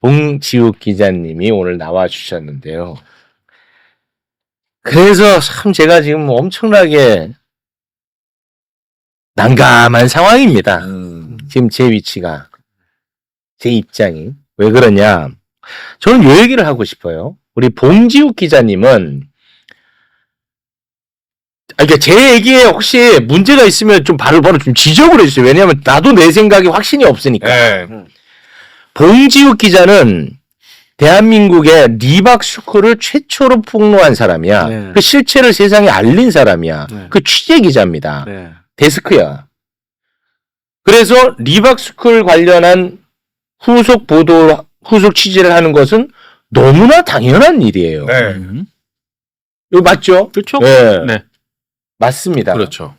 봉지욱 기자님이 오늘 나와 주셨는데요. 그래서 참 제가 지금 엄청나게 난감한 상황입니다. 지금 제 위치가, 제 입장이. 왜 그러냐? 저는 요 얘기를 하고 싶어요. 우리 봉지욱 기자님은, 그러니까 제 얘기에 혹시 문제가 있으면 좀 바로 좀 지적을 해주세요. 왜냐하면 나도 내 생각에 확신이 없으니까. 네. 봉지욱 기자는 대한민국의 리박스쿨을 최초로 폭로한 사람이야. 네. 그 실체를 세상에 알린 사람이야. 네. 그 취재 기자입니다. 네. 데스크야. 그래서 리박스쿨 관련한 후속 보도, 후속 취재를 하는 것은 너무나 당연한 일이에요. 네. 이거 맞죠? 그렇죠? 네. 네. 맞습니다. 그렇죠.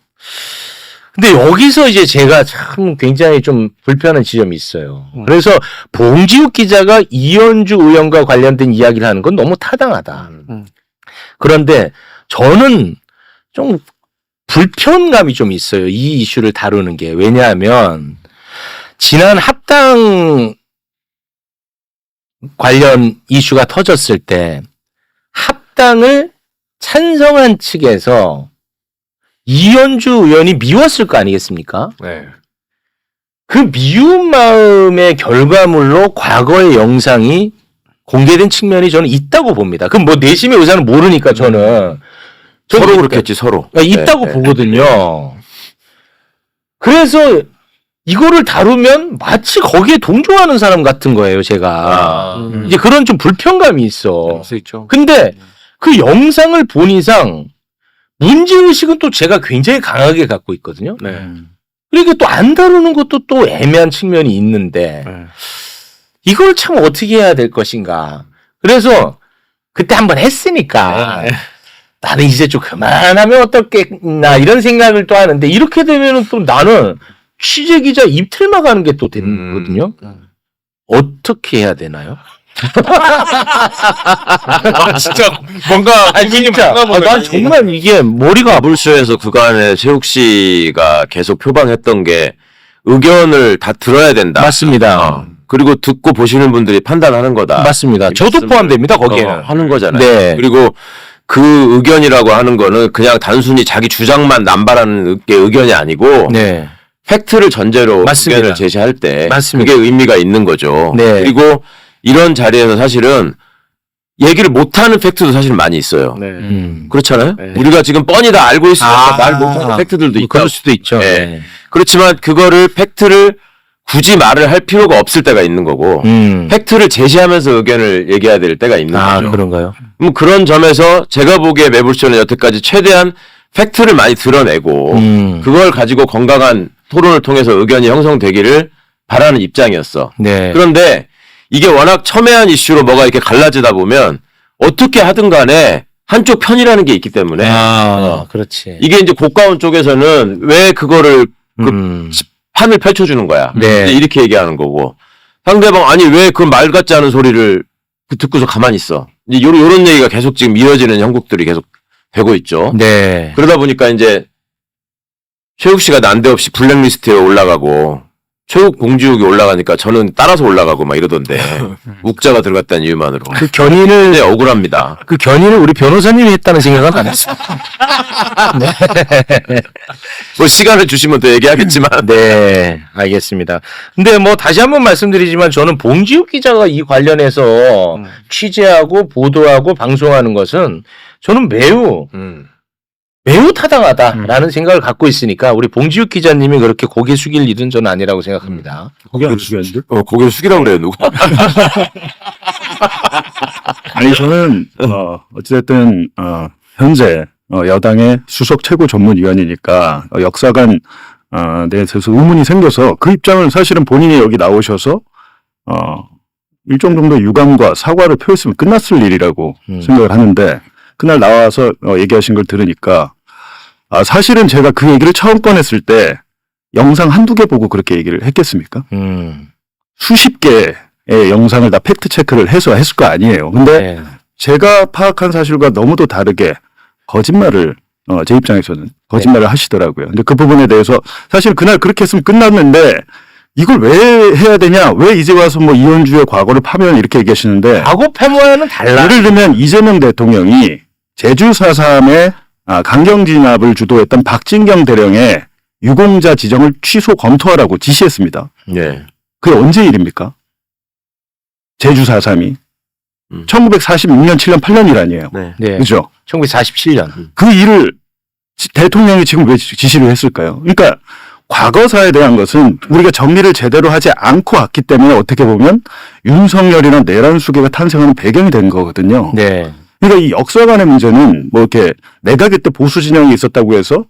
근데 여기서 이제 제가 참 굉장히 좀 불편한 지점이 있어요. 그래서 봉지욱 기자가 이현주 의원과 관련된 이야기를 하는 건 너무 타당하다. 그런데 저는 좀 불편감이 좀 있어요. 이 이슈를 다루는 게. 왜냐하면 지난 합당 관련 이슈가 터졌을 때 합당을 찬성한 측에서 이현주 의원이 미웠을 거 아니겠습니까? 네. 그 미운 마음의 결과물로 과거의 영상이 공개된 측면이 저는 있다고 봅니다. 그럼 뭐 내심의 의사는 모르니까 저는 서로 그렇겠지, 서로. 있다고 네. 보거든요. 그래서 이거를 다루면 마치 거기에 동조하는 사람 같은 거예요, 제가. 이제 그런 좀 불편감이 있어. 수 있죠. 근데 그 영상을 본 이상 문제의식은 또 제가 굉장히 강하게 갖고 있거든요. 네. 그러니까 또 안 다루는 것도 또 애매한 측면이 있는데 네. 이걸 참 어떻게 해야 될 것인가. 그래서 그때 한번 했으니까 네. 나는 이제 좀 그만하면 어떻겠나 이런 생각을 또 하는데 이렇게 되면은 또 나는 취재기자 입틀막 가는 게 또 되는 거거든요. 어떻게 해야 되나요? 진짜 뭔가 기분이 진짜 난 정말 이게 머리가 물쇼에서 그간에 최욱 씨가 계속 표방했던 게 의견을 다 들어야 된다. 맞습니다. 그리고 듣고 보시는 분들이 판단하는 거다. 맞습니다. 저도 포함됩니다. 거기에는. 하는 거잖아요. 네. 그리고 그 의견이라고 하는 거는 그냥 단순히 자기 주장만 남발하는 게 의견이 아니고 네. 팩트를 전제로 맞습니다. 의견을 제시할 때 맞습니다. 그게 의미가 있는 거죠. 네. 그리고 이런 자리에서 사실은 얘기를 못하는 팩트도 사실 많이 있어요. 네. 그렇잖아요. 네. 우리가 지금 뻔히 다 알고 있으니까 말 못하는 팩트들도 있고. 그럴 수도 있죠. 네. 네. 그렇지만 그거를 팩트를 굳이 말을 할 필요가 없을 때가 있는 거고 팩트를 제시하면서 의견을 얘기해야 될 때가 있는 거죠. 그런가요? 그런 점에서 제가 보기에 매불쇼는 여태까지 최대한 팩트를 많이 드러내고 그걸 가지고 건강한 토론을 통해서 의견이 형성되기를 바라는 입장이었어. 네. 그런데 이게 워낙 첨예한 이슈로 뭐가 이렇게 갈라지다 보면 어떻게 하든 간에 한쪽 편이라는 게 있기 때문에 그렇지. 이게 이제 고가원 쪽에서는 왜 그거를 판을 펼쳐주는 거야. 네. 이제 이렇게 얘기하는 거고 상대방 아니 왜 그 말 같지 않은 소리를 듣고서 가만히 있어. 이제 요런 얘기가 계속 지금 이어지는 형국들이 계속 되고 있죠. 네. 그러다 보니까 이제 최욱 씨가 난데없이 블랙리스트에 올라가고 최욱 봉지욱이 올라가니까 저는 따라서 올라가고 막 이러던데 욱자가 들어갔다는 이유만으로 그 견인을 네, 억울합니다. 그 견인을 우리 변호사님이 했다는 생각은 안 했어요. 뭐 시간을 주시면 더 얘기하겠지만 네, 알겠습니다. 근데 뭐 다시 한번 말씀드리지만 저는 봉지욱 기자가 이 관련해서 취재하고 보도하고 방송하는 것은 저는 매우 타당하다라는 생각을 갖고 있으니까 우리 봉지욱 기자님이 그렇게 고개 숙일 일은 저는 아니라고 생각합니다. 고개 안 숙였는데? 고개를 숙이라고 그래요 누가? 아니 저는 어찌됐든 현재 여당의 수석 최고 전문위원이니까 역사관 대해서 의문이 생겨서 그 입장을 사실은 본인이 여기 나오셔서 일정 정도 유감과 사과를 표했으면 끝났을 일이라고 생각을 하는데 그날 나와서 얘기하신 걸 들으니까 사실은 제가 그 얘기를 처음 꺼냈을 때 영상 한두 개 보고 그렇게 얘기를 했겠습니까? 수십 개의 영상을 다 팩트 체크를 해서 했을 거 아니에요. 근데 네. 제가 파악한 사실과 너무도 다르게 거짓말을 제 입장에서는 거짓말을 하시더라고요. 근데 그 부분에 대해서 사실 그날 그렇게 했으면 끝났는데 이걸 왜 해야 되냐? 왜 이제 와서 뭐 이현주의 과거를 파면 이렇게 얘기하시는데 과거 패모와는 달라. 예를 들면 이재명 대통령이 제주 4.3의 강경 진압을 주도했던 박진경 대령의 유공자 지정을 취소 검토하라고 지시했습니다. 예. 그게 언제 일입니까? 제주 4.3이 1946년, 7년, 8년 일 아니에요. 네. 네. 그죠? 1947년. 그 일을 대통령이 지금 왜 지시를 했을까요? 그러니까 과거사에 대한 것은 우리가 정리를 제대로 하지 않고 왔기 때문에 어떻게 보면 윤석열이나 내란 수계가 탄생하는 배경이 된 거거든요. 네. 그러니까 이 역사관의 문제는 뭐 이렇게 내각에 때 보수 진영이 있었다고 해서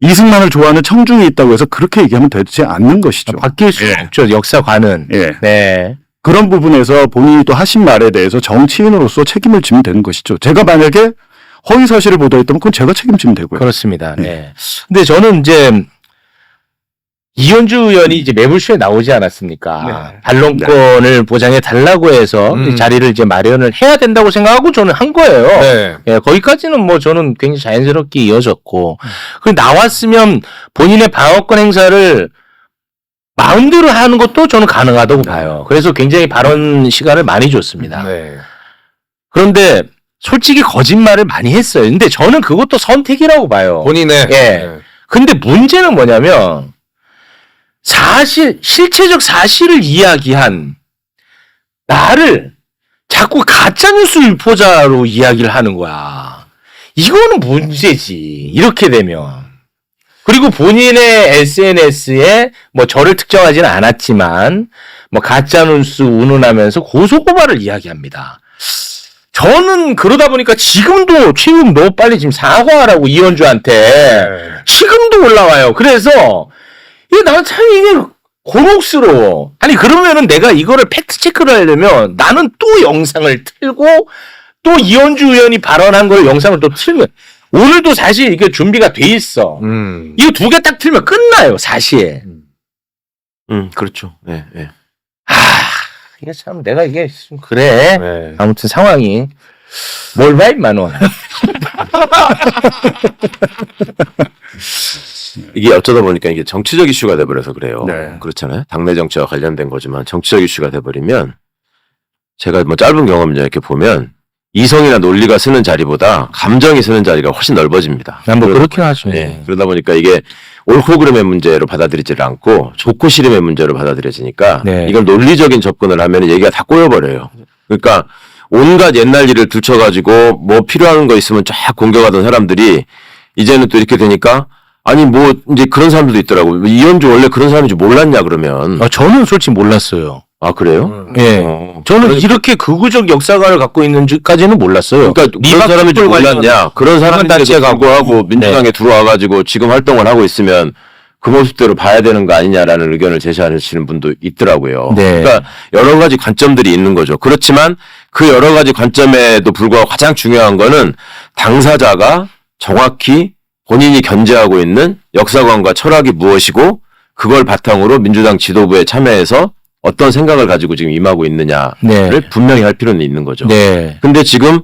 이승만을 좋아하는 청중이 있다고 해서 그렇게 얘기하면 되지 않는 것이죠. 바뀔 수 없죠. 역사관은. 예. 네. 그런 부분에서 본인이 또 하신 말에 대해서 정치인으로서 책임을 지면 되는 것이죠. 제가 만약에 허위 사실을 보도했다면 그건 제가 책임지면 되고요. 그렇습니다. 네. 근데 저는 이제 이현주 의원이 이제 매불쇼에 나오지 않았습니까? 네. 반론권을 보장해 달라고 해서 이 자리를 이제 마련을 해야 된다고 생각하고 저는 한 거예요. 네. 예, 거기까지는 뭐 저는 굉장히 자연스럽게 이어졌고, 그 나왔으면 본인의 방어권 행사를 마음대로 하는 것도 저는 가능하다고 봐요. 그래서 굉장히 발언 시간을 많이 줬습니다. 네. 그런데 솔직히 거짓말을 많이 했어요. 근데 저는 그것도 선택이라고 봐요. 본인의 예. 네. 근데 문제는 뭐냐면 실체적 사실을 이야기한 나를 자꾸 가짜뉴스 유포자로 이야기를 하는 거야. 이거는 문제지. 이렇게 되면. 그리고 본인의 SNS에 뭐 저를 특정하지는 않았지만 뭐 가짜뉴스 운운하면서 고소고발을 이야기합니다. 저는 그러다 보니까 지금도 최욱 너 빨리 지금 사과하라고 이현주한테 지금도 올라와요. 그래서 이게 나는 참 이게 곤혹스러워. 아니 그러면은 내가 이거를 팩트 체크를 하려면 나는 또 영상을 틀고 또 이현주 의원이 발언한 걸 영상을 또 틀면 오늘도 사실 이게 준비가 돼 있어. 이거 두 개 딱 틀면 끝나요, 사실. 그렇죠. 네, 네. 이게 참 내가 이게 좀 그래. 네. 아무튼 상황이 뭘 봐 임마 너. 이게 어쩌다 보니까 이게 정치적 이슈가 돼버려서 그래요. 네. 그렇잖아요. 당내 정치와 관련된 거지만 정치적 이슈가 돼버리면 제가 뭐 짧은 경험을 이렇게 보면 이성이나 논리가 쓰는 자리보다 감정이 쓰는 자리가 훨씬 넓어집니다. 뭐 그렇긴 하죠. 네. 그러다 보니까 이게 옳고 그름의 문제로 받아들이지를 않고 좋고 싫음의 문제로 받아들여지니까 네. 이걸 논리적인 접근을 하면 얘기가 다 꼬여버려요. 그러니까 온갖 옛날 일을 들춰가지고 뭐 필요한 거 있으면 쫙 공격하던 사람들이 이제는 또 이렇게 되니까 아니 뭐 이제 그런 사람들도 있더라고요. 이현주 원래 그런 사람인지 몰랐냐 그러면. 저는 솔직히 몰랐어요. 아 그래요? 예. 저는 이렇게 극우적 역사관을 갖고 있는지까지는 몰랐어요. 그러니까 그런 사람인지 몰랐냐. 그런 사람인데도 불구하고 민주당에 들어와가지고 지금 활동을 하고 있으면 그 모습대로 봐야 되는 거 아니냐라는 의견을 제시하시는 분도 있더라고요. 네. 그러니까 여러 가지 관점들이 있는 거죠. 그렇지만 그 여러 가지 관점에도 불구하고 가장 중요한 거는 당사자가 정확히 본인이 견제하고 있는 역사관과 철학이 무엇이고 그걸 바탕으로 민주당 지도부에 참여해서 어떤 생각을 가지고 지금 임하고 있느냐를 네. 분명히 할 필요는 있는 거죠. 네. 근데 지금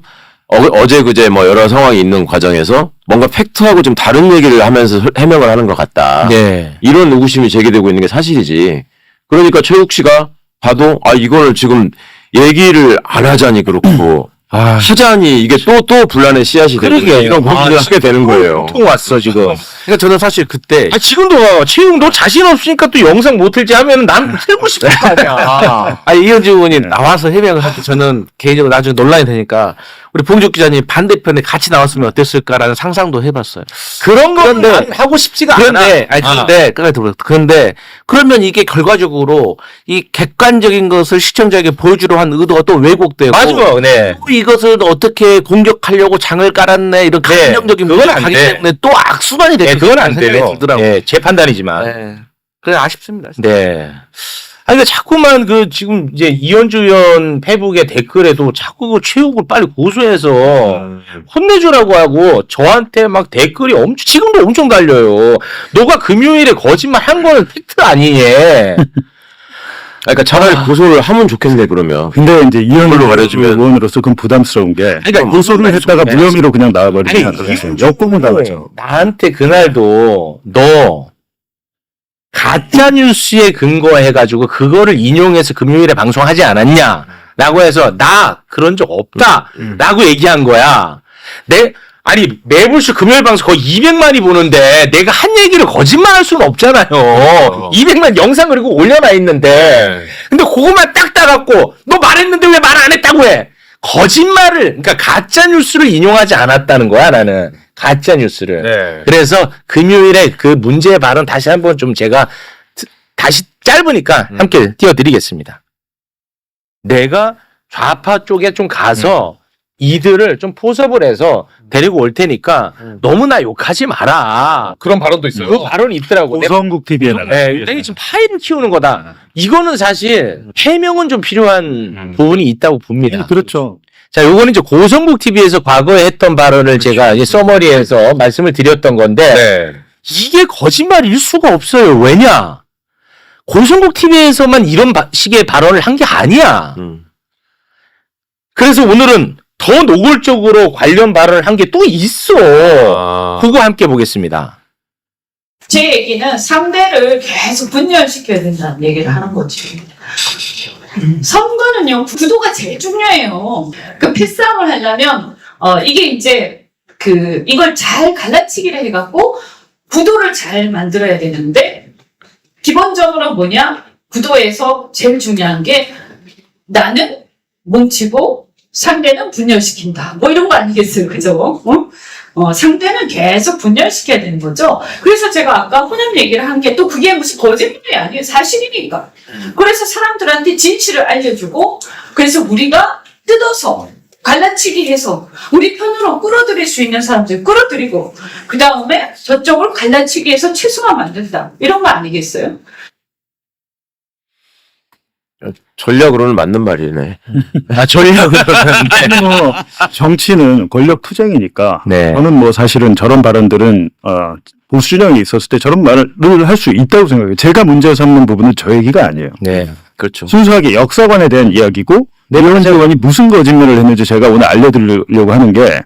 어제 그제 뭐 여러 상황이 있는 과정에서 뭔가 팩트하고 좀 다른 얘기를 하면서 해명을 하는 것 같다. 네. 이런 의구심이 제기되고 있는 게 사실이지. 그러니까 최욱 씨가 봐도 이거를 지금 얘기를 안 하자니 그렇고 하자니 이게 또 분란의 씨앗이 되고 그러게요. 이런 고민을 하게 되는 거예요. 통 왔어 지금. 그러니까 저는 사실 그때 지금도 채용 너 자신 없으니까 또 영상 못 틀지 하면 난 틀고 싶은 거 아니야. 이현주 의원이 나와서 해명을 할 때 저는 개인적으로 나중에 논란이 되니까 우리 봉juk 기자님 반대편에 같이 나왔으면 어땠을까라는 상상도 해봤어요. 그런 건 그런데- 난 하고 싶지가 않아. 그런데 그러면 이게 결과적으로 이 객관적인 것을 시청자에게 보여주려 한 의도가 또 왜곡되고 맞아. 네. 또 이것을 어떻게 공격하려고 장을 깔았네 이런 네, 감정적인 그건 안 하기 돼. 때문에 또 악순환이 네, 되는 그건 안 생각이 돼요. 들더라고요. 네, 제 판단이지만. 네. 그래 아쉽습니다. 네. 아니, 근데 자꾸만 지금 이제 이현주 의원 페북의 댓글에도 자꾸 최욱을 빨리 고소해서 혼내주라고 하고 저한테 막 댓글이 지금도 엄청 달려요. 너가 금요일에 거짓말 한 거는 팩트 아니니? 그러니까 차라리 고소를 하면 좋겠네 그러면. 근데 이제 이현주 걸로 가려주면. 의원으로서 그건 부담스러운 게 그러니까 고소를 했다가 네. 무혐의로 그냥 나와버리면 아니, 역공을 당하죠. 나한테 그날도 너 가짜 뉴스에 근거해가지고 그거를 인용해서 금요일에 방송하지 않았냐라고 해서 나 그런 적 없다라고 얘기한 거야. 아니 매불쇼 금요일 방송 거의 200만이 보는데 내가 한 얘기를 거짓말할 수는 없잖아요. 200만 영상 그리고 올려놔 있는데 근데 그것만 딱 따갖고 너 말했는데 왜 말 안 했다고 해? 거짓말을 그러니까 가짜 뉴스를 인용하지 않았다는 거야 나는 가짜 뉴스를. 네. 그래서 금요일에 그 문제 발언 다시 한번 좀 제가 다시 짧으니까 함께 띄워드리겠습니다. 내가 좌파 쪽에 좀 가서 이들을 좀 포섭을 해서 데리고 올 테니까 너무나 욕하지 마라. 그런 발언도 있어요. 그 발언이 있더라고. 고성국 TV에 나가. 내가 지금 파일을 키우는 거다. 이거는 사실 해명은 좀 필요한 부분이 있다고 봅니다. 그렇죠. 자, 요거는 이제 고성국 TV에서 과거에 했던 발언을 제가 이제 서머리에서 말씀을 드렸던 건데 네. 이게 거짓말일 수가 없어요. 왜냐? 고성국 TV에서만 이런 식의 발언을 한 게 아니야. 그래서 오늘은 더 노골적으로 관련 발언을 한 게 또 있어. 그거 함께 보겠습니다. 제 얘기는 상대를 계속 분열시켜야 된다는 얘기를 하는 거지. 선거는요, 구도가 제일 중요해요. 그 패싸움을 하려면, 이게 이제, 이걸 잘 갈라치기를 해갖고, 구도를 잘 만들어야 되는데, 기본적으로 뭐냐? 구도에서 제일 중요한 게, 나는 뭉치고, 상대는 분열시킨다. 뭐 이런 거 아니겠어요. 그죠? 상대는 계속 분열시켜야 되는 거죠. 그래서 제가 아까 혼합 얘기를 한 게 또 그게 무슨 거짓말이 아니에요. 사실이니까. 그래서 사람들한테 진실을 알려주고 그래서 우리가 뜯어서 갈라치기 해서 우리 편으로 끌어들일 수 있는 사람들 끌어들이고 그 다음에 저쪽을 갈라치기 해서 최소화 만든다. 이런 거 아니겠어요? 전략으로는 맞는 말이네. 전략을. 뭐 정치는 권력 투쟁이니까 네. 저는 뭐 사실은 저런 발언들은 보수 진영이 있었을 때 저런 말을 할 수 있다고 생각해요. 제가 문제 삼는 부분은 저 얘기가 아니에요. 네. 그렇죠. 순수하게 역사관에 대한 이야기고 내려온 의원이 무슨 거짓말을 했는지 제가 오늘 알려드리려고 하는 게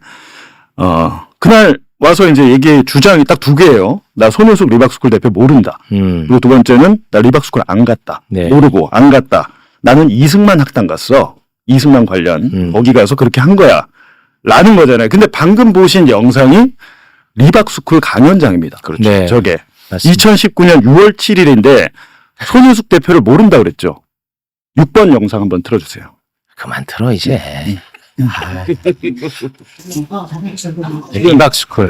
그날 와서 이제 얘기 주장이 딱 두 개예요. 나 손효숙 리박스쿨 대표 모른다. 그리고 두 번째는 나 리박스쿨 안 갔다. 네. 모르고 안 갔다. 나는 이승만 학당 갔어. 이승만 관련 거기 가서 그렇게 한 거야. 라는 거잖아요. 근데 방금 보신 영상이 리박스쿨 강연장입니다. 그렇죠. 네. 저게 맞습니다. 2019년 6월 7일인데 손효숙 대표를 모른다 그랬죠. 6번 영상 한번 틀어주세요. 그만 들어 이제. 리박스쿨.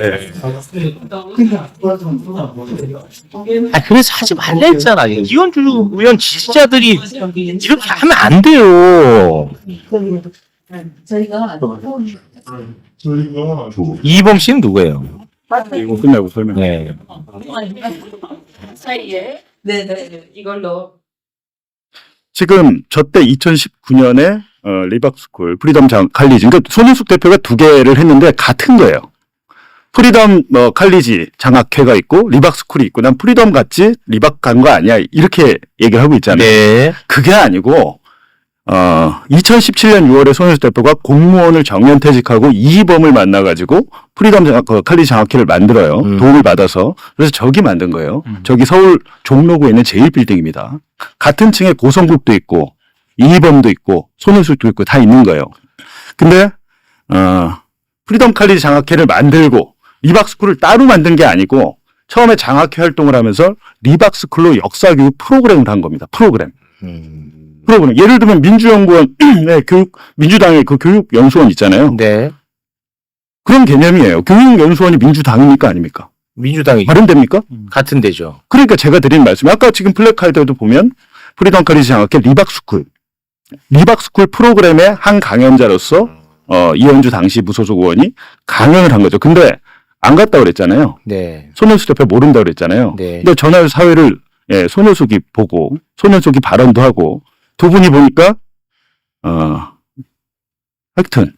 그래서 하지 말라 했잖아. 이현주 의원 지지자들이 이렇게 하면 안 돼요. 저희가 이범 씨는 누구예요? 이거 끝내고 설명. 네. 사이에 네네 이걸로 지금 저때 2019년에 리박스쿨 프리덤 칼리지 그러니까 손윤숙 대표가 두 개를 했는데 같은 거예요. 프리덤 칼리지 장학회가 있고 리박스쿨이 있고 난 프리덤 갔지 리박 간 거 아니야 이렇게 얘기를 하고 있잖아요. 네. 그게 아니고 2017년 6월에 손윤숙 대표가 공무원을 정년퇴직하고 이희범을 만나가지고 프리덤 칼리지 장학회를 만들어요. 도움을 받아서. 그래서 저기 만든 거예요. 저기 서울 종로구에 있는 제1빌딩입니다. 같은 층에 고성국도 있고 이희범도 있고 손은숙도 있고 다 있는 거예요. 근데 프리덤 칼리지 장학회를 만들고 리박스쿨을 따로 만든 게 아니고 처음에 장학회 활동을 하면서 리박스쿨로 역사교육 프로그램을 한 겁니다. 프로그램. 예를 들면 민주연구원, 네, 민주당의 그 교육연수원 있잖아요. 네. 그런 개념이에요. 교육연수원이 민주당입니까 아닙니까? 민주당이 발언됩니까? 같은 데죠. 그러니까 제가 드린 말씀, 아까 지금 플래카드에도 보면 프리덤 칼리지 장학회 리박스쿨 프로그램의 한 강연자로서 이현주 당시 무소속 의원이 강연을 한 거죠. 근데 안 갔다 그랬잖아요. 네. 손현숙 대표 모른다 그랬잖아요. 네. 근데 전화 사회를 손현숙이 보고 손현숙이 발언도 하고 두 분이 보니까 하여튼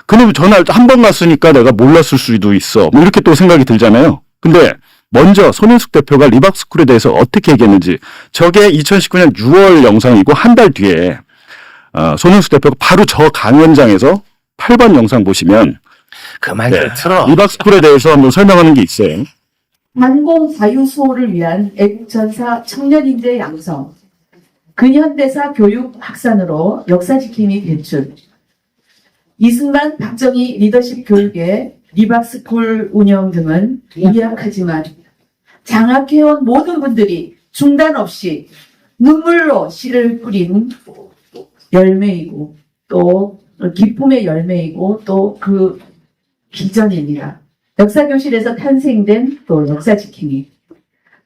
그놈 전화 한 번 갔으니까 내가 몰랐을 수도 있어. 뭐 이렇게 또 생각이 들잖아요. 근데 먼저 손윤숙 대표가 리박스쿨에 대해서 어떻게 얘기했는지 저게 2019년 6월 영상이고 한 달 뒤에 손윤숙 대표가 바로 저 강연장에서 8번 영상 보시면 그만 좀 틀어. 리박스쿨에 대해서 한번 설명하는 게 있어요. 반공 자유 수호를 위한 애국전사 청년인재 양성, 근현대사 교육 확산으로 역사지킴이 대출, 이승만 박정희 리더십 교육의 리박스쿨 운영 등은 미약하지만 장학해온 모든 분들이 중단 없이 눈물로 씨를 뿌린 열매이고 또 기쁨의 열매이고 또 그 비전입니다. 역사교실에서 탄생된 또 역사지킴이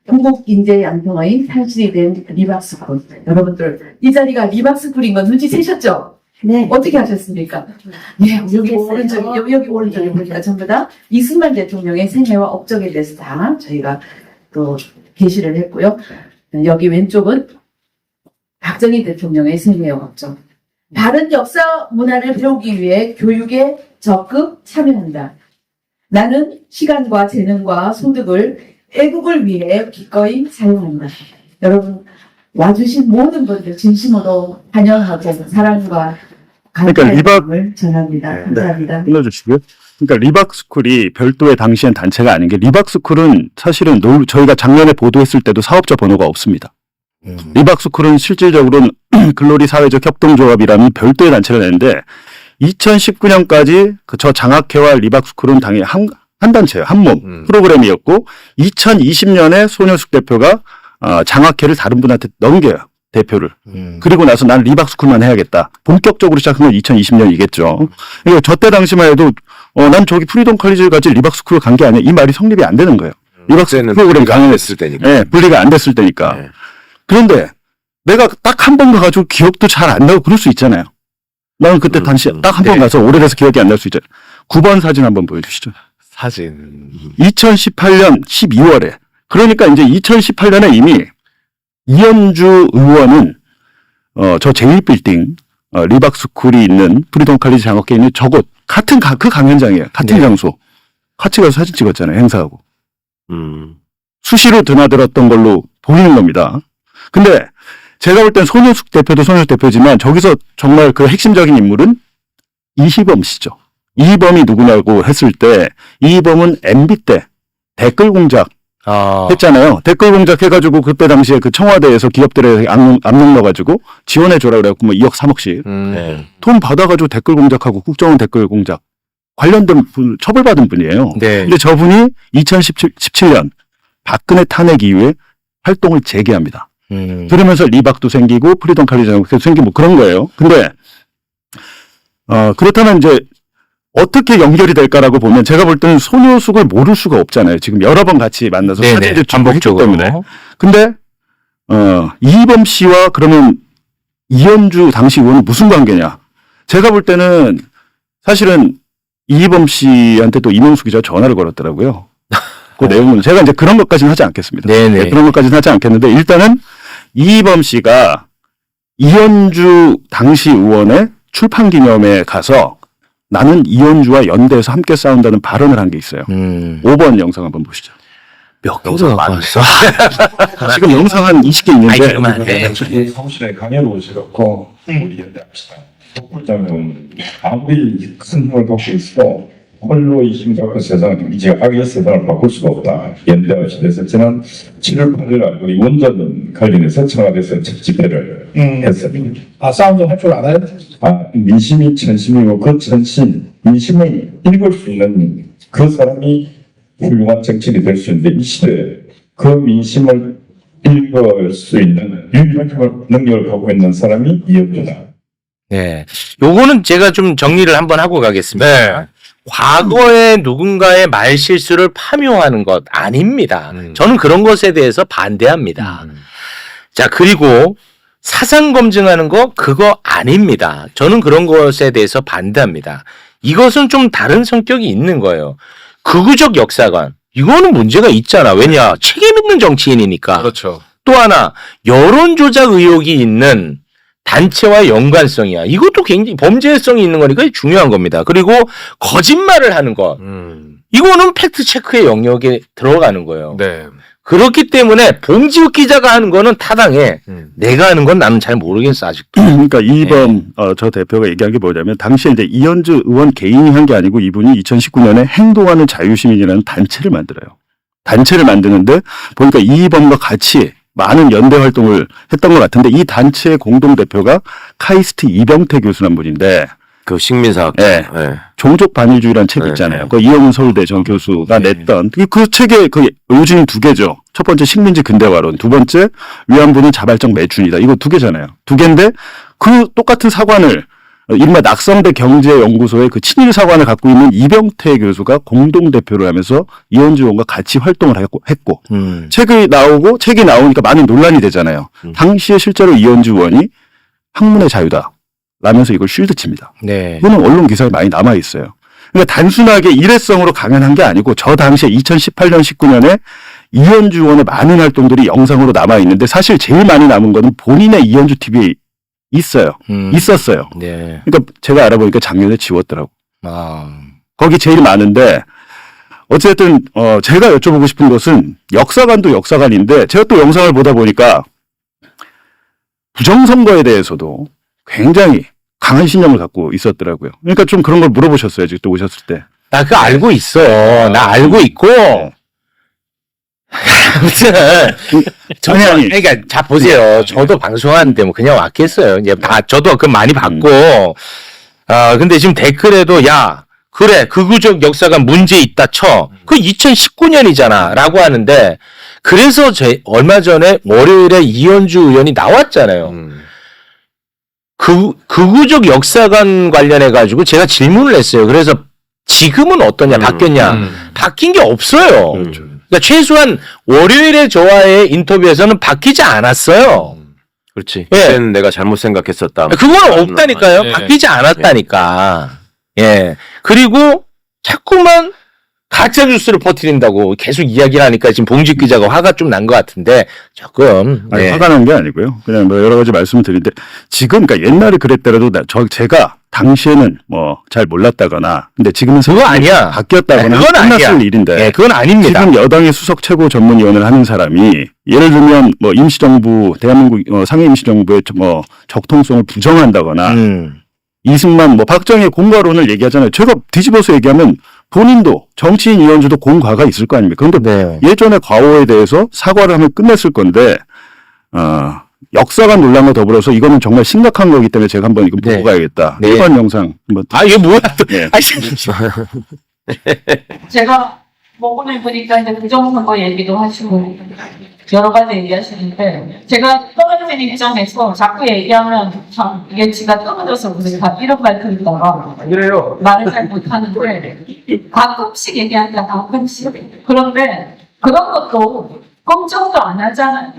한국인재 양성의 탄신이 된 리박스쿨. 여러분들 이 자리가 리박스쿨인 건 눈치채셨죠? 네. 어떻게 하셨습니까? 예, 여기 오른쪽에 여기 오른쪽에 보니까 전부 다 이승만 대통령의 생애와 업적에 대해서 다 저희가 또 게시를 했고요. 여기 왼쪽은 박정희 대통령의 생애와 업적. 바른 역사 문화를 배우기 위해 교육에 적극 참여한다. 나는 시간과 재능과 소득을 애국을 위해 기꺼이 사용한다. 여러분 와주신 모든 분들 진심으로 환영하고 사랑과 그러니까 감사의 전합니다. 감사합니다. 끊어주시고요. 그러니까 리박스쿨이 별도의 당시엔 단체가 아닌 게 리박스쿨은 사실은 저희가 작년에 보도했을 때도 사업자 번호가 없습니다. 리박스쿨은 실질적으로는 글로리 사회적 협동조합이라는 별도의 단체를 냈는데 2019년까지 저 장학회와 리박스쿨은 당연히 한 단체예요. 한 몸 프로그램이었고 2020년에 손효숙 대표가 장학회를 다른 분한테 넘겨요. 대표를. 그리고 나서 난 리박스쿨만 해야겠다. 본격적으로 시작한 건 2020년이겠죠. 그러니까 저때 당시만 해도 난 저기 프리덤 컬리지를 가지 리박스쿨을 간 게 아니야. 이 말이 성립이 안 되는 거예요. 리박스쿨 프로그램 강연했을 때니까. 네, 분리가 안 됐을 때니까. 네. 그런데 내가 딱 한 번 가가지고 기억도 잘 안 나고 그럴 수 있잖아요. 나는 그때 당시 딱 한 번 가서 오래돼서 기억이 안 날 수 있잖아요. 9번 사진 한번 보여주시죠. 사진. 2018년 12월에. 그러니까 이제 2018년에 이미 이현주 의원은 저 제1빌딩 리박스쿨이 있는 프리덤 칼리지 장학회에 있는 저곳 같은 그 강연장이에요. 같은 장소. 같이 가서 사진 찍었잖아요. 행사하고. 수시로 드나들었던 걸로 보이는 겁니다. 근데 제가 볼 땐 손효숙 대표도 손효숙 대표지만 저기서 정말 그 핵심적인 인물은 이희범 씨죠. 이희범이 누구냐고 했을 때 이희범은 MB 때 댓글 공작 했잖아요. 댓글 공작 해가지고 그때 당시에 그 청와대에서 기업들에 압력 넣어가지고 지원해줘라 그래갖고 뭐 2억 3억씩 네. 돈 받아가지고 댓글 공작하고 국정원 댓글 공작 관련된 분 처벌받은 분이에요. 네. 근데 저분이 2017년 박근혜 탄핵 이후에 활동을 재개합니다. 그러면서 리박도 생기고 프리덤 칼리지도 생기고 뭐 그런 거예요. 근데 그렇다면 이제 어떻게 연결이 될까라고 보면 제가 볼 때는 손효숙을 모를 수가 없잖아요. 지금 여러 번 같이 만나서 네네. 사진을 반복적으로. 찍었기 때문에. 근데 이희범 씨와 그러면 이현주 당시 의원은 무슨 관계냐? 제가 볼 때는 사실은 이희범 씨한테 또 이명수 기자가 전화를 걸었더라고요. 그 내용은 제가 이제 그런 것까지는 하지 않겠습니다. 네네. 네, 그런 것까지는 하지 않겠는데 일단은 이희범 씨가 이현주 당시 의원의 출판 기념회에 가서 나는 이현주와 연대해서 함께 싸운다는 발언을 한 게 있어요. 5번 영상 한번 보시죠. 몇 개가 많았어. 지금 영상 한 20개 있는데 사무실에 강의를 오시고 우리 연대합시다. 독불자는 아무리 큰 힘을 갖고 있어도 홀로 이 힘 갖고 세상을 이제 악의 세상을 바꿀 수가 없다. 연대합시다. 그래서 지난 7월 8일 우리 원전 관련해서 청와대에서 첫 집회를 했습니다. 싸움 좀 할 줄 알아요? 민심이 천심이고 그 천심, 민심을 읽을 수 있는 그 사람이 훌륭한 정치인이 될 수 있는데 이 시대에 그 민심을 읽을 수 있는 유일한 능력을 갖고 있는 사람이 이현주다. 네. 요거는 제가 좀 정리를 한번 하고 가겠습니다. 네. 과거에 누군가의 말 실수를 파묘하는 것 아닙니다. 저는 그런 것에 대해서 반대합니다. 자, 그리고 사상 검증하는 거 그거 아닙니다. 저는 그런 것에 대해서 반대합니다. 이것은 좀 다른 성격이 있는 거예요. 극우적 역사관. 이거는 문제가 있잖아. 왜냐? 책임 있는 정치인이니까. 그렇죠. 또 하나 여론 조작 의혹이 있는 단체와 연관성이야. 이것도 굉장히 범죄성이 있는 거니까 중요한 겁니다. 그리고 거짓말을 하는 것. 이거는 팩트 체크의 영역에 들어가는 거예요. 네. 그렇기 때문에 봉지욱 기자가 하는 거는 타당해. 내가 하는 건 나는 잘 모르겠어 아직도. 그러니까 이번 저 대표가 얘기한 게 뭐냐면 당시에 이제 이현주 의원 개인이 한 게 아니고 이분이 2019년에 행동하는 자유시민이라는 단체를 만들어요. 단체를 만드는데 보니까 이희범과 같이 많은 연대 활동을 했던 것 같은데 이 단체의 공동대표가 카이스트 이병태 교수란 분인데 그 식민사학. 네. 네. 종족 반일주의라는 책 있잖아요. 그 이영훈 서울대 전 교수가 냈던 그 책의 그 요지는 두 개죠. 첫 번째 식민지 근대화론, 두 번째 위안부는 자발적 매춘이다. 이거 두 개잖아요. 두 개인데 그 똑같은 사관을 이른바 낙성대 경제연구소의 그 친일 사관을 갖고 있는 이병태 교수가 공동대표를 하면서 이현주 의원과 같이 활동을 했고 책이 나오니까 많은 논란이 되잖아요. 당시에 실제로 이현주 의원이 학문의 자유다 라면서 이걸 쉴드 칩니다. 네. 이거는 언론 기사에 많이 남아 있어요. 그러니까 단순하게 일회성으로 강연한 게 아니고 저 당시에 2018년 19년에 이현주 의원의 많은 활동들이 영상으로 남아 있는데 사실 제일 많이 남은 거는 본인의 이현주 TV에 있었어요. 네. 그러니까 제가 알아보니까 작년에 지웠더라고. 아. 거기 제일 많은데 어쨌든 제가 여쭤보고 싶은 것은 역사관도 역사관인데 제가 또 영상을 보다 보니까 부정선거에 대해서도 굉장히 강한 신념을 갖고 있었더라고요. 그러니까 좀 그런 걸 물어보셨어요. 지금 또 오셨을 때. 나 그거 알고 있어. 나 알고 있고. 아무튼 아니. 그러니까 자 보세요. 저도 방송하는데 뭐 그냥 왔겠어요. 이제 저도 그 많이 받고. 근데 지금 댓글에도 야 그래 극우적 역사가 문제 있다 쳐. 그 2019년이잖아라고 하는데 그래서 얼마 전에 월요일에 이현주 의원이 나왔잖아요. 극우적 역사관 관련해 가지고 제가 질문을 했어요. 그래서 지금은 어떠냐 바뀌었냐 바뀐 게 없어요. 그렇죠. 그러니까 최소한 월요일에 저와의 인터뷰에서는 바뀌지 않았어요. 그렇지. 예. 그때는 내가 잘못 생각했었다. 그건 없다니까요. 예. 바뀌지 않았다니까. 예. 그리고 자꾸만 가짜 뉴스를 퍼뜨린다고 계속 이야기를 하니까 지금 봉직 기자가 화가 좀 난 것 같은데 조금 아니, 예. 화가 난 게 아니고요. 그냥 뭐 여러 가지 말씀을 드리는데 지금 그러니까 옛날에 그랬더라도 제가 당시에는 뭐 잘 몰랐다거나 근데 지금은 그거 아니야. 바뀌었다거나 그건 끝났을 아니야. 일인데 예, 그건 아닙니다. 지금 여당의 수석 최고 전문위원을 하는 사람이 예를 들면 뭐 임시정부 대한민국 상해 임시정부의 뭐 적통성을 부정한다거나 이승만 뭐 박정희 공과론을 얘기하잖아요. 제가 뒤집어서 얘기하면 본인도 정치인 이현주도 공과가 있을 거 아닙니까? 그런데 네. 예전의 과오에 대해서 사과를 하면 끝냈을 건데 역사관 논란과 더불어서 이거는 정말 심각한 거기 때문에 제가 한번 이거 보고 네. 가야겠다. 네. 일반 영상 한번 이게 뭐야 또. 예. 제가 오늘 보니까 이제 부정선거 얘기도 하시고 여러 가지 얘기하시는데 제가 떨어진 입장에서 자꾸 얘기하면 참 이게 지가 떨어져서 그래서 이런 말 듣다가 그래요. 말을 잘 못하는데 가끔씩 얘기한다 가끔씩 그런데 그런 것도 검증도 안 하잖아요.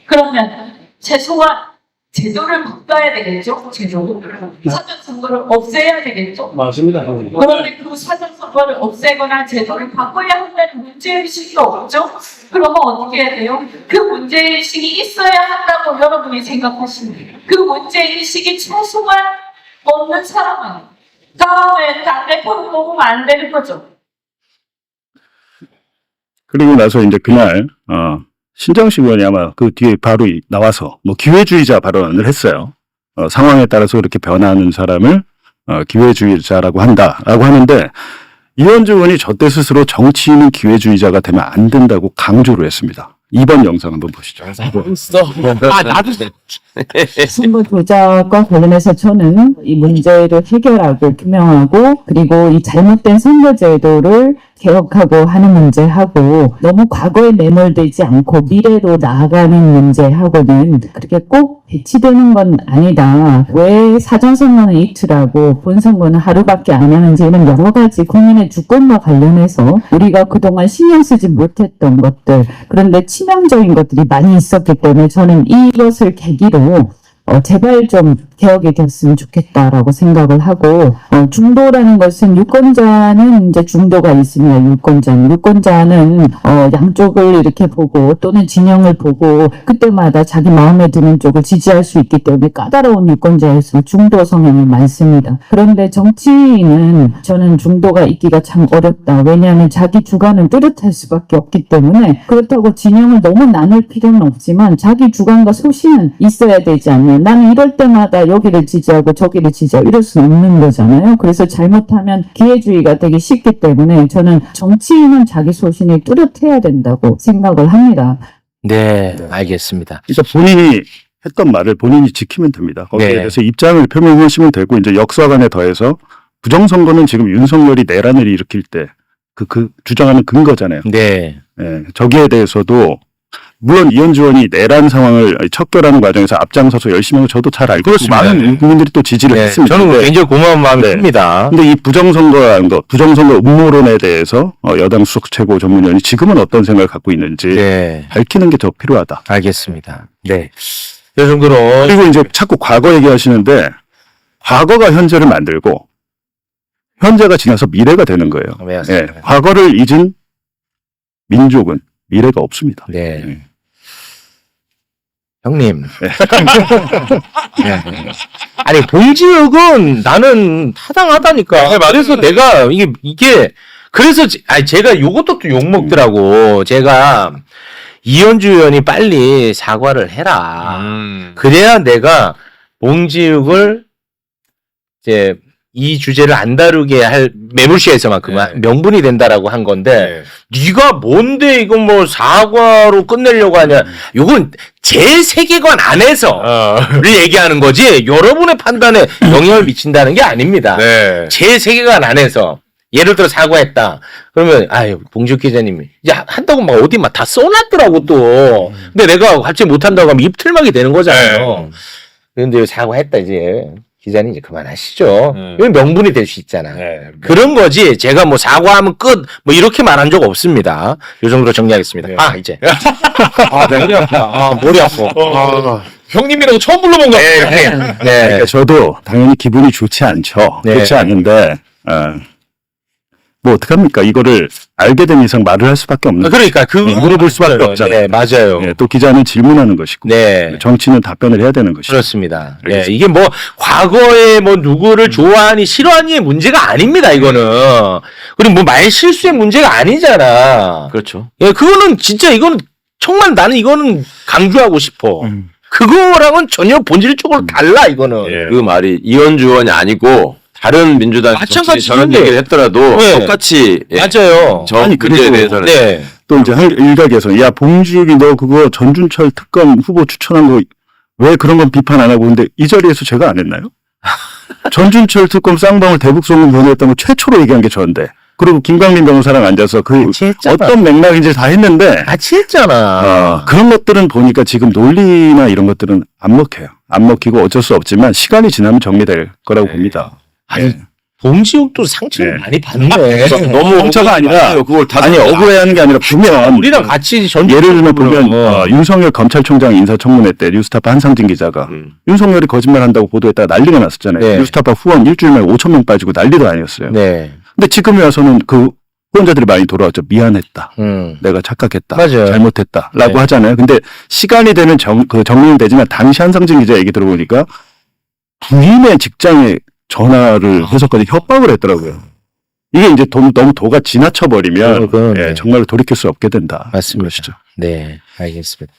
그러면 최소한 제도를 바꿔야 되겠죠? 제도를. 사전선거를 없애야 되겠죠? 맞습니다. 그런데 그 사전선거를 없애거나 제도를 바꿔야 한다는 문제의식이 없죠? 그러면 어떻게 해야 돼요? 그 문제의식이 있어야 한다고 여러분이 생각하십니까? 그 문제의식이 최소한 없는 사람은 다음에 딴 레포를 뽑으면 안 되는 거죠. 그리고 나서 이제 그날 신정식 의원이 아마 그 뒤에 바로 나와서 뭐 기회주의자 발언을 했어요. 상황에 따라서 그렇게 변하는 사람을 기회주의자라고 한다라고 하는데 이현주 의원이 저때 스스로 정치인은 기회주의자가 되면 안 된다고 강조를 했습니다. 이번 영상 한번 보시죠. 나도 선거 조작과 관련해서 저는 이 문제를 해결하고 규명하고 그리고 이 잘못된 선거제도를 개혁하고 하는 문제하고 너무 과거에 매몰되지 않고 미래로 나아가는 문제하고는 그렇게 꼭 배치되는 건 아니다. 왜 사전선거는 이틀하고 본선거는 하루밖에 안 하는지 이런 여러 가지 국민의 주권과 관련해서 우리가 그동안 신경 쓰지 못했던 것들 그런데 치명적인 것들이 많이 있었기 때문에 저는 이것을 계기로 제발 좀 개혁이 됐으면 좋겠다라고 생각을 하고 중도라는 것은 유권자는 이제 중도가 있습니다. 유권자는 양쪽을 이렇게 보고 또는 진영을 보고 그때마다 자기 마음에 드는 쪽을 지지할 수 있기 때문에 까다로운 유권자에서 중도 성향이 많습니다. 그런데 정치인은 저는 중도가 있기가 참 어렵다. 왜냐하면 자기 주관은 뚜렷할 수밖에 없기 때문에 그렇다고 진영을 너무 나눌 필요는 없지만 자기 주관과 소신은 있어야 되지 않냐. 나는 이럴 때마다 내가 여기를 지지하고 저기를 지지하고 이럴 수는 없는 거잖아요. 그래서 잘못하면 기회주의가 되기 쉽기 때문에 저는 정치인은 자기 소신이 뚜렷해야 된다고 생각을 합니다. 네, 알겠습니다. 그러니까 본인이 했던 말을 본인이 지키면 됩니다. 거기에 네. 대해서 입장을 표명하시면 되고 이제 역사관에 더해서 부정선거는 지금 윤석열이 내란을 일으킬 때 그 주장하는 근거잖아요. 네. 예, 저기에 대해서도 물론 이현주 의원이 내란 상황을 척결하는 과정에서 앞장서서 열심히 하고 저도 잘 알고 그렇습니다. 많은 국민들이 또 지지를 네, 했습니다. 저는 근데 굉장히 고마운 마음이 네. 듭니다. 근데 이 부정선거라는 것, 부정선거 음모론에 대해서 여당 수석 최고 전문위원이 지금은 어떤 생각을 갖고 있는지 네, 밝히는 게 더 필요하다. 알겠습니다. 네. 이 정도로. 그리고 이제 자꾸 과거 얘기하시는데 과거가 현재를 만들고 현재가 지나서 미래가 되는 거예요. 네, 예, 맞습니다. 과거를 잊은 민족은 미래가 없습니다. 네. 형님. 네. 아니, 봉지욱은 나는 타당하다니까. 그래서 내가, 그래서, 제가 요것도 또 욕먹더라고. 제가, 이현주 의원이 빨리 사과를 해라. 그래야 내가 봉지욱을, 이제, 이 주제를 안 다루게 할 매물시에서만큼만 명분이 된다라고 한 건데, 네가 뭔데 이건 뭐 사과로 끝내려고 하냐? 요건 제 세계관 안에서를 얘기하는 거지 여러분의 판단에 영향을 미친다는 게 아닙니다. 제 세계관 안에서 예를 들어 사과했다. 그러면 아유 봉지욱 기자님이 야 한다고 막 어디 막 다 써놨더라고 또. 근데 내가 갑자기 못한다고 하면 입틀막이 되는 거잖아요. 그런데 사과했다 이제. 기자님 이제 그만하시죠. 이건 명분이 될 수 있잖아. 그런 거지. 제가 뭐 사과하면 끝. 뭐 이렇게 말한 적 없습니다. 요 정도로 정리하겠습니다. 이제. 머리 아파. 머리 아파. 형님이라고 처음 불러본 거 같아요. 네. 그러니까 저도 당연히 기분이 좋지 않죠. 네. 좋지 않은데 뭐 어떡합니까? 이거를 알게 된 이상 말을 할 수밖에 없는 그러니까 물어볼 수밖에 없잖아요. 네, 맞아요. 예, 또 기자는 질문하는 것이고 네. 정치는 답변을 해야 되는 것이죠. 그렇습니다. 네, 알겠습니다. 이게 뭐 과거에 뭐 누구를 좋아하니 싫어하니의 문제가 아닙니다. 이거는 그리고 뭐 말 실수의 문제가 아니잖아. 그렇죠. 예, 그거는 진짜 이거는 정말 나는 이거는 강조하고 싶어. 그거랑은 전혀 본질적으로 달라 이거는. 그 말이 이현주 의원이 아니고 다른 민주당 정치인이 저런 마찬가지인데. 얘기를 했더라도 네. 똑같이 맞아요. 저 아니, 문제에 그리고- 대해서는 네. 또 이제 할 일각에서 야 봉지욱이 너 그거 전준철 특검 후보 추천한 거 왜 그런 건 비판 안 하고 근데 이 자리에서 제가 안 했나요? 전준철 특검 쌍방울 대북송금 변호했던 거 최초로 얘기한 게 저인데 그리고 김광민 변호사랑 앉아서 그 같이 했잖아. 어떤 맥락인지 다 했는데 같이 했잖아. 그런 것들은 보니까 지금 논리나 이런 것들은 안 먹혀요. 안 먹히고 어쩔 수 없지만 시간이 지나면 정리될 거라고 봅니다. 아니, 봉지욱도 상처를 네. 많이 받네. 너무 홍차가 아니라 그걸 다 아니 억울해하는 게 아니라 보면 우리랑 같이 전 예를 들면 보면 윤석열 검찰총장 인사청문회 때 뉴스타파 한상진 기자가 윤석열이 거짓말한다고 보도했다가 난리가 났었잖아요. 네. 뉴스타파 후원 일주일 만에 5천 명 빠지고 난리도 아니었어요. 네. 근데 지금에 와서는 그 후원자들이 많이 돌아왔죠. 미안했다. 내가 착각했다. 맞아요. 잘못했다라고 네. 하잖아요. 근데 시간이 되면 정리는 되지만 당시 한상진 기자 얘기 들어보니까 부인의 직장에 전화를 해서까지 협박을 했더라고요. 이게 이제 너무 도가 지나쳐 버리면 네. 정말로 돌이킬 수 없게 된다. 맞습니다. 그것이죠. 네, 알겠습니다.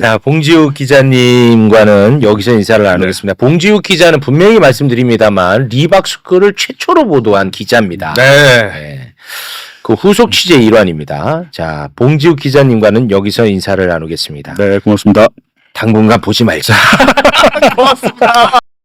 자, 봉지욱 기자님과는 여기서 인사를 나누겠습니다. 봉지욱 기자는 분명히 말씀드립니다만 리박스크를 최초로 보도한 기자입니다. 네. 그 후속 취재 일환입니다. 자, 봉지욱 기자님과는 여기서 인사를 나누겠습니다. 네, 고맙습니다. 당분간 보지 말자. 고맙습니다.